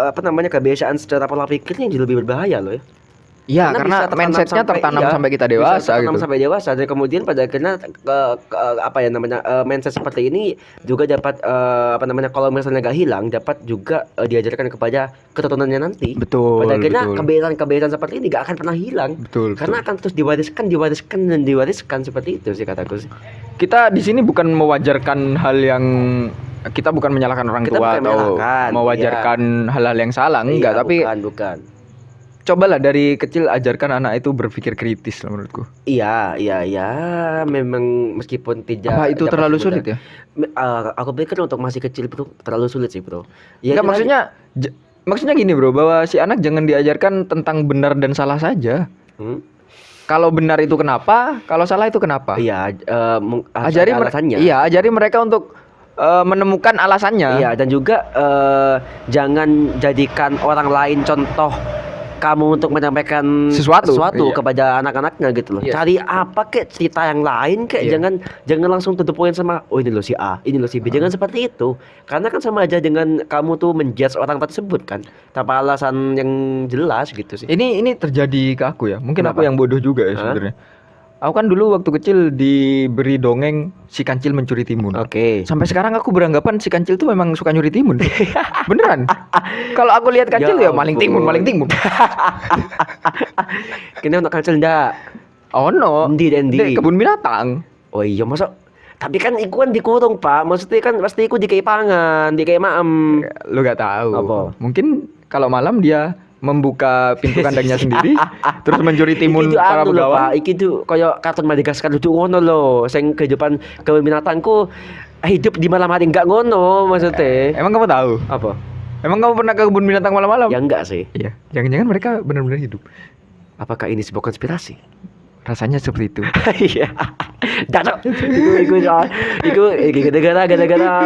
apa namanya, kebiasaan secara pola pikirnya jadi lebih berbahaya loh ya. Iya, karena bisa tertanam mindsetnya tertanam iya, sampai kita bisa dewasa tertanam gitu. sampai dewasa, dan kemudian pada akhirnya apa ya namanya, mindset seperti ini juga dapat apa namanya, kalau misalnya nggak hilang, dapat juga diajarkan kepada keturunannya nanti. Betul, Pada akhirnya betul. kebiasaan-kebiasaan seperti ini nggak akan pernah hilang. Betul, Karena akan terus diwariskan seperti itu sih kataku sih. Kita di sini bukan mewajarkan hal yang, kita bukan menyalahkan orang Kita tua bukan atau menyalahkan, mewajarkan hal-hal yang salah, enggak, Iya, tapi bukan. cobalah dari kecil ajarkan anak itu berpikir kritis lah menurutku. Iya, memang meskipun tidak Apa itu dapat terlalu semudah- sulit ya? Aku pikir untuk masih kecil bro, terlalu sulit sih bro. Ya, Enggak, itu maksudnya gini bro, bahwa si anak jangan diajarkan tentang benar dan salah saja. Hmm? Kalau benar itu kenapa, kalau salah itu kenapa? Iya, harus Ajari ada alasannya. Iya, ajari mereka untuk menemukan alasannya. Iya, dan juga jangan jadikan orang lain contoh kamu untuk menyampaikan Sesuatu. Iya. kepada anak-anaknya gitu loh. Iya. Cari apa kek, cerita yang lain kek, Iya. jangan langsung to the point sama ini loh si A, ini loh si B. Jangan seperti itu. Karena kan sama aja dengan kamu tuh menjudge orang tersebut kan, tanpa alasan yang jelas gitu sih. Ini terjadi ke aku ya. Mungkin Kenapa? aku yang bodoh juga ya sebenarnya. Aku kan dulu waktu kecil diberi dongeng si kancil mencuri timun. Oke. Sampai sekarang aku beranggapan si kancil tuh memang suka nyuri timun. Beneran. Kalau aku lihat kancil Ya ya maling ampun. timun. Kini untuk kancil ndak? Oh no. Endi. Di kebun binatang. Oh iya, masa? Tapi kan iku kan dikurung pak, maksudnya kan pasti iku dikei pangan, dikei maem. Lu gak tahu. Apa? Mungkin kalau malam dia membuka pintu kandangnya sendiri terus mencuri timun Iki para anu lho, pegawai. Pak. Iki tuh koyo kartun Madagaskar duduk ngono lho. Sing kehidupan kebun binatangku hidup di malam hari, enggak ngono maksudnya. Emang kamu tahu? Apa? Emang kamu pernah ke kebun binatang malam-malam? Ya enggak sih. Iya. Jangan-jangan mereka benar-benar hidup. Apakah ini sebuah konspirasi? Rasanya seperti itu. Iya. Dak. Iku gara-gara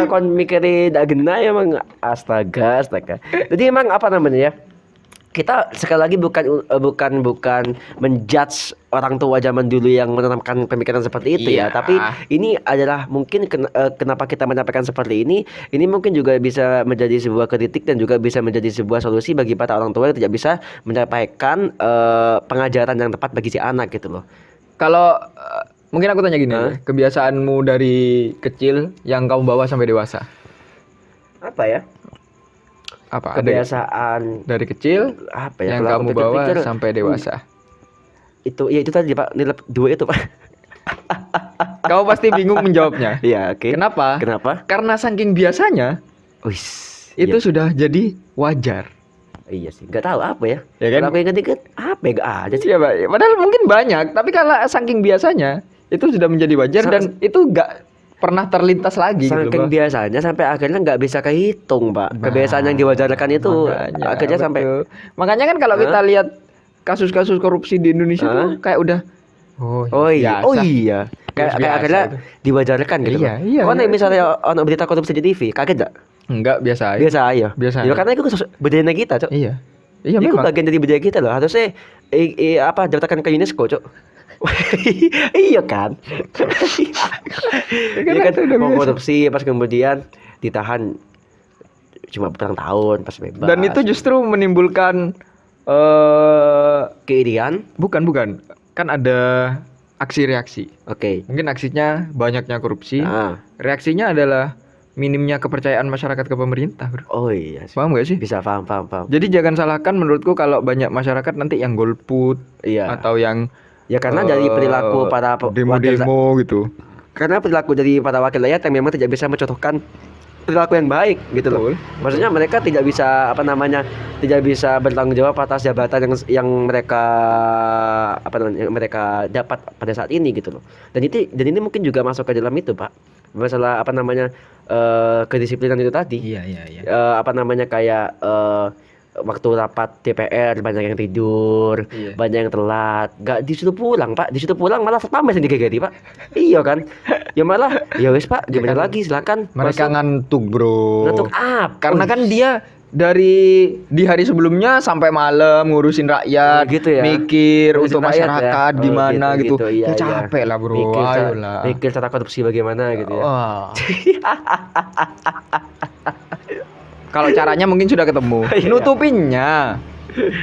kon mikirin dak gena ya emang, astaga. Jadi emang apa namanya ya? Kita sekali lagi bukan menjudge orang tua zaman dulu yang menanamkan pemikiran seperti itu ya, Iya. tapi ini adalah mungkin kenapa kita menyampaikan seperti ini mungkin juga bisa menjadi sebuah kritik dan juga bisa menjadi sebuah solusi bagi para orang tua yang tidak bisa menyampaikan pengajaran yang tepat bagi si anak gitu loh. Kalau mungkin aku tanya gini, Hah? kebiasaanmu dari kecil yang kamu bawa sampai dewasa. Apa ya? Apa? Kebiasaan Dari kecil apa ya? yang Kalau aku kamu bawa pikir-pikir, sampai dewasa. itu tadi Pak, nilai 2 itu Pak. Kamu pasti bingung menjawabnya. Iya, oke. Kenapa? Karena saking biasanya Wis, itu iya. sudah jadi wajar. Iya sih, nggak tahu apa ya. Ya kan? Kalau aku inget-inget, apa ya, nggak ada sih. Iya, Pak. Padahal mungkin banyak, tapi kalau saking biasanya itu sudah menjadi wajar dan itu nggak pernah terlintas lagi gitu, Saking Pak. biasanya sampai akhirnya nggak bisa kehitung, Pak. Nah, Kebiasaan yang diwajarkan itu Makanya, akhirnya sampai betul. Makanya kan kalau kita lihat kasus-kasus korupsi di Indonesia tuh kayak udah oh iya, kayak Biasa akhirnya itu. diwajarkan gitu. Iya, Pak. iya, Kau nih iya. misalnya ono berita korupsi di TV, kaget nggak? enggak biasa aja. Biasa aja. Biasa Ya aja. karena itu budaya kita, Cok. Iya. Iya Itu memang. bagian dari budaya kita loh. Harusnya apa daftarkan ke UNESCO, Cok. Iya kan? Iya kan, itu udah mau biasa. korupsi pas kemudian ditahan cuma berapa tahun pas bebas. Dan itu justru menimbulkan keirian. bukan. Kan ada aksi reaksi. Oke. Mungkin aksinya banyaknya korupsi. Ah. Reaksinya adalah minimnya kepercayaan masyarakat ke pemerintah, Bro. Oh iya sih. Paham gak sih? Bisa paham. Jadi jangan salahkan menurutku kalau banyak masyarakat nanti yang golput Iya. atau yang Ya karena dari perilaku para wakil, demo-demo gitu. karena perilaku dari para wakil rakyat yang memang tidak bisa mencontohkan perilaku yang baik gitu loh. Maksudnya mereka tidak bisa tidak bisa bertanggung jawab atas jabatan yang mereka yang mereka dapat pada saat ini gitu loh. Dan ini mungkin juga masuk ke dalam itu, Pak. Masalah kedisiplinan itu tadi. Iya. Kayak waktu rapat DPR banyak yang tidur, banyak yang telat, gak disuruh pulang, Pak. Disuruh pulang malah satpam yang digigiti, Pak. Iya kan? Ya malah, ya wes Pak, gimana lagi, silakan. Mereka ngantuk, Bro. Ngantuk apa? Karena kan dia dari di hari sebelumnya sampai malam ngurusin rakyat, gitu ya? mikir Ngurusin untuk rakyat masyarakat ya? gimana gitu. Iya, Capek lah, Bro. Ayolah. Mikir cara korupsi bagaimana gitu ya. Kalau caranya mungkin sudah ketemu. Nutupinnya.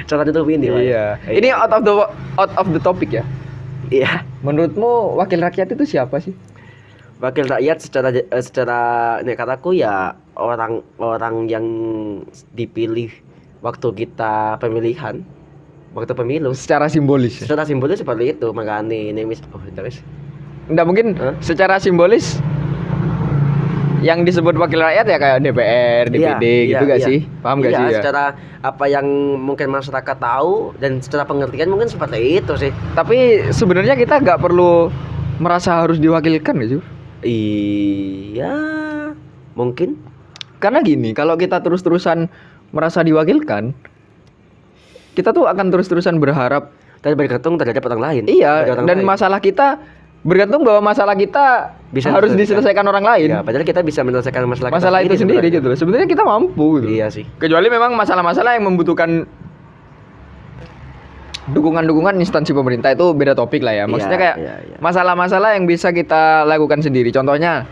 Cara nutupin ini, Pak. Iya. Ini out of the topic ya. Iya. Menurutmu wakil rakyat itu siapa sih? Wakil rakyat secara kataku ya orang-orang yang dipilih waktu kita waktu pemilu. Secara simbolis. Secara simbolis seperti itu, makanya ini Enggak mungkin secara simbolis yang disebut wakil rakyat ya kayak DPR, DPD gitu gak sih? Paham gak sih ya? Secara apa yang mungkin masyarakat tahu dan secara pengertian mungkin seperti itu sih. Tapi sebenarnya kita gak perlu merasa harus diwakilkan gitu. Iya, mungkin. Karena gini, kalau kita terus-terusan merasa diwakilkan, kita tuh akan terus-terusan berharap dan bergantung terhadap orang lain. Iya, dan masalah kita bergantung bahwa masalah kita harus diselesaikan orang lain. Ya, padahal kita bisa menyelesaikan masalah itu sendiri gitu loh. Sebenarnya kita mampu gitu. Iya sih. Kecuali memang masalah-masalah yang membutuhkan dukungan instansi pemerintah, itu beda topik lah ya. Maksudnya kayak masalah-masalah yang bisa kita lakukan sendiri. Contohnya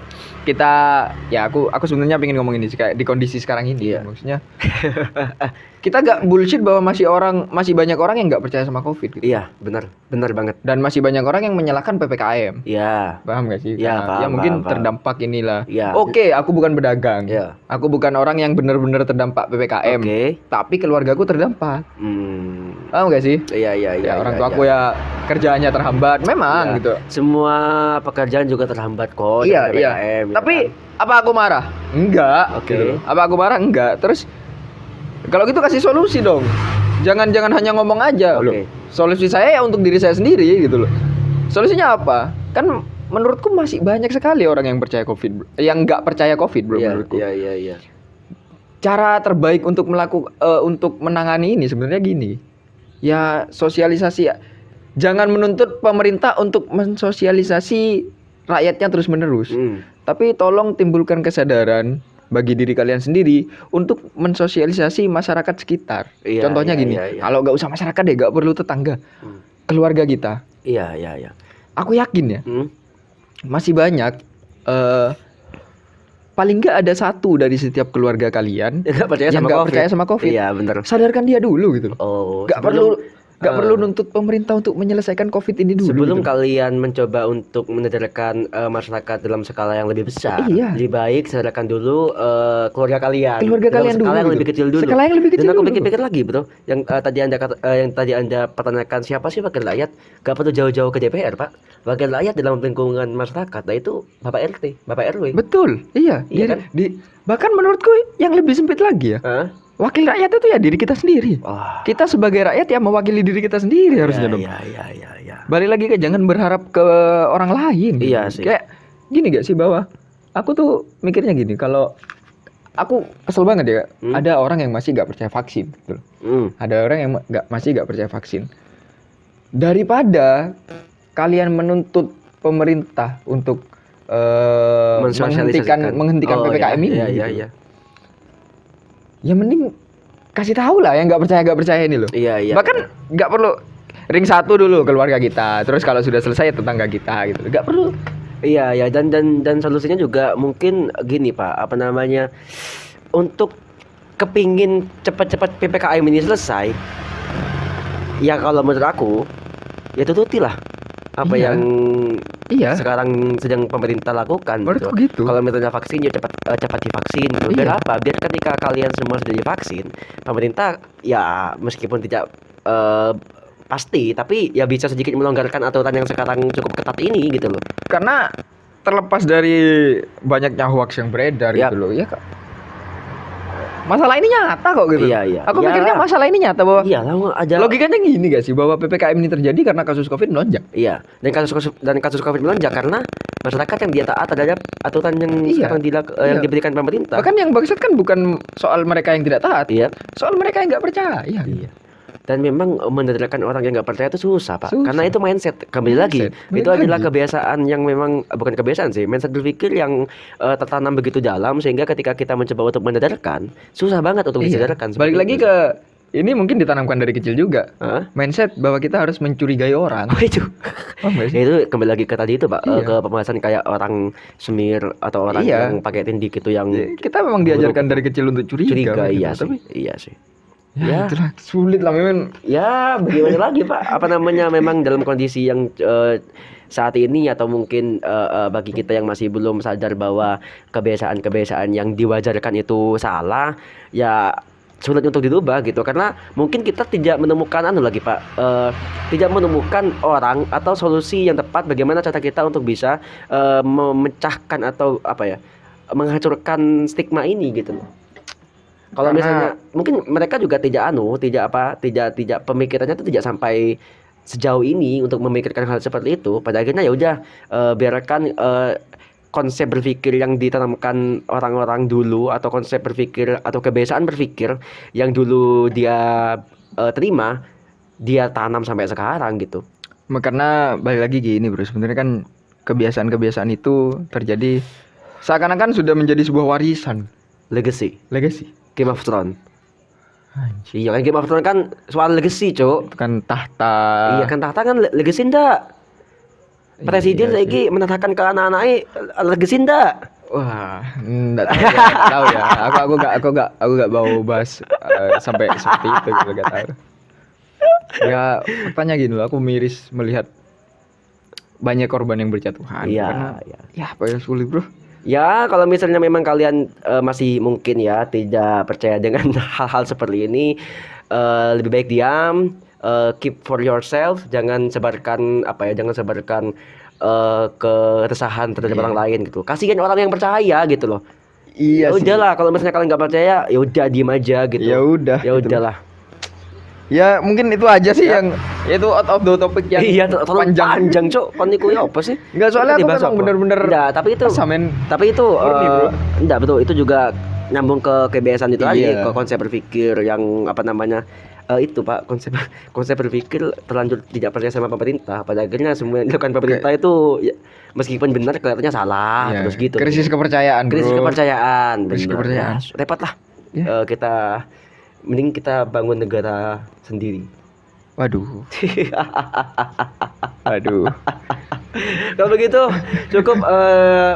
aku sebenarnya pengen ngomong ini kayak di kondisi sekarang ini. Maksudnya kita gak bullshit bahwa masih banyak orang yang gak percaya sama COVID gitu. Iya, benar banget. Dan masih banyak orang yang menyalahkan PPKM. Iya. Paham gak sih? Iya, paham, mungkin paham. terdampak inilah. Ya. Oke, aku bukan pedagang. Ya. Aku bukan orang yang benar-benar terdampak PPKM. Tapi keluargaku terdampak. Paham gak sih? Iya. Orang tua aku ya kerjaannya terhambat. Memang gitu. Semua pekerjaan juga terhambat kok. Iya. PPKM, tapi apa aku marah? Enggak. Gitu. Apa aku marah? Enggak. Terus kalau gitu kasih solusi dong. Jangan hanya ngomong aja loh. Solusi saya ya untuk diri saya sendiri gitu loh. Solusinya apa? Kan menurutku masih banyak sekali orang yang percaya COVID, yang nggak percaya COVID, bro. Menurutku. Iya. Cara terbaik untuk untuk menangani ini sebenarnya gini. Ya sosialisasi ya. Jangan menuntut pemerintah untuk mensosialisasi rakyatnya terus-menerus. Tapi tolong timbulkan kesadaran bagi diri kalian sendiri untuk mensosialisasi masyarakat sekitar. Contohnya gini, kalau nggak usah masyarakat deh, nggak perlu tetangga, keluarga kita. Iya. Aku yakin ya, masih banyak. Paling nggak ada satu dari setiap keluarga kalian yang nggak percaya sama COVID. Iya, benar. Sadarkan dia dulu gitu. Nggak perlu nuntut pemerintah untuk menyelesaikan COVID ini dulu. Sebelum gitu. kalian mencoba untuk menyadarkan masyarakat dalam skala yang lebih besar, lebih baik sadarkan dulu keluarga kalian. Dalam skala yang lebih kecil dulu. Dan aku pikir-pikir lagi, bro. Yang tadi anda pertanyakan siapa sih wakil rakyat? Gak perlu jauh-jauh ke DPR, Pak. Wakil rakyat dalam lingkungan masyarakat, nah itu Bapak RT, Bapak RW. Betul, iya kan? Bahkan menurutku yang lebih sempit lagi ya. Wakil rakyat itu ya diri kita sendiri. Kita sebagai rakyat ya mewakili diri kita sendiri harusnya dong. Iya. Balik lagi ke jangan berharap ke orang lain. Iya sih. Kayak gini gak sih bahwa aku tuh mikirnya gini, kalau aku kesel banget ya, ada orang yang masih gak percaya vaksin, gitu. Ada orang yang masih gak percaya vaksin. Daripada kalian menuntut pemerintah untuk menghentikan PPKM ini. Iya. Ya mending kasih tahu lah yang nggak percaya ini loh. Iya. Bahkan nggak perlu ring satu dulu keluarga kita, terus kalau sudah selesai tetangga kita gitu. Nggak perlu. Iya dan solusinya juga mungkin gini, Pak. Untuk kepingin cepat-cepat PPKM ini selesai, ya kalau menurut aku ya tututilah apa yang sekarang sedang pemerintah lakukan. Menurutku gitu. Kalau misalnya vaksin ya cepat divaksin gitu. Biar apa? Biar ketika kalian semua sudah divaksin, pemerintah ya meskipun tidak pasti, tapi ya bisa sedikit melonggarkan aturan yang sekarang cukup ketat ini gitu loh. Karena terlepas dari banyaknya hoax yang beredar gitu loh, ya Kak. Masalah ini nyata kok gitu. Iya. Aku mikirnya masalah ini nyata bahwa logikanya gini gak sih, bahwa PPKM ini terjadi karena kasus Covid melonjak. Iya. Dan kasus Covid melonjak karena masyarakat yang dia taat terhadap aturan yang sekarang yang diberikan pemerintah. Bahkan yang bangsat kan bukan soal mereka yang tidak taat, soal mereka yang nggak percaya. Iya. Dan memang mendengarkan orang yang nggak percaya itu susah, Pak. Karena itu mindset. Kembali lagi, itu adalah kebiasaan yang memang bukan kebiasaan sih, mindset berpikir yang tertanam begitu dalam sehingga ketika kita mencoba untuk mendengarkan, susah banget untuk disadarkan. Balik lagi ke ini mungkin ditanamkan dari kecil juga. Mindset bahwa kita harus mencurigai orang. Itu. Itu kembali lagi ke tadi itu, Pak. Ke pembahasan kayak orang semir atau orang yang pakai tindik itu yang kita memang diajarkan dari kecil untuk curiga. Iya sih. Ya, itulah sulit lah memang. Ya, bagaimana lagi, Pak? Apa namanya, memang dalam kondisi yang saat ini atau mungkin bagi kita yang masih belum sadar bahwa kebiasaan-kebiasaan yang diwajarkan itu salah, ya sulit untuk dirubah gitu. Karena mungkin kita tidak menemukan Pak. Tidak menemukan orang atau solusi yang tepat bagaimana cara kita untuk bisa memecahkan atau menghancurkan stigma ini gitu loh. Kalau misalnya mungkin mereka juga tidak pemikirannya itu tidak sampai sejauh ini untuk memikirkan hal seperti itu. Pada akhirnya ya udah biarkan konsep berpikir yang ditanamkan orang-orang dulu atau konsep berpikir atau kebiasaan berpikir yang dulu dia terima, dia tanam sampai sekarang gitu. Karena balik lagi gini bro, sebenarnya kan kebiasaan-kebiasaan itu terjadi seakan-akan sudah menjadi sebuah warisan. Legacy. Game of Thrones. Anjir. Iya kan, Game of Thrones kan soal legacy, Cuk. Kan tahta. Iya kan, tahta kan legacy ndak? Presiden lagi menetapkan ke anak-anaknya legacy ndak? Wah, enggak tahu ya. Aku enggak mau bahas sampai seperti itu gitu, enggak tahu. Ya, faktanya gini loh, aku miris melihat banyak korban yang berjatuhan. Iya. Ya, pokoknya sulit, Bro. Ya, kalau misalnya memang kalian masih mungkin ya tidak percaya dengan hal-hal seperti ini, lebih baik diam, keep for yourself, jangan sebarkan keresahan terhadap orang lain gitu. Kasihan orang yang percaya gitu loh. Iya sih. Udahlah, kalau misalnya kalian nggak percaya, ya udah diem aja gitu. Ya udahlah. Ya mungkin itu aja sih yang itu out of the topic yang panjang Cok. Kon niku ya apa sih? Enggak, soalnya aku memang bener-bener tapi itu betul, itu juga nyambung ke kebiasaan itu aja, ke konsep berpikir yang itu Pak, konsep berpikir terlanjur tidak percaya sama pemerintah. Pada akhirnya semua yang dilakukan pemerintah itu ya, meskipun benar kelihatannya salah terus gitu. Krisis kepercayaan. Repot lah. Mending kita bangun negara sendiri. Waduh. Kalau begitu cukup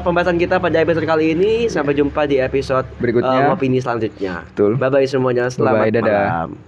pembahasan kita pada episode kali ini. Sampai jumpa di episode berikutnya, opini selanjutnya. Betul. Bye bye semuanya. Selamat malam.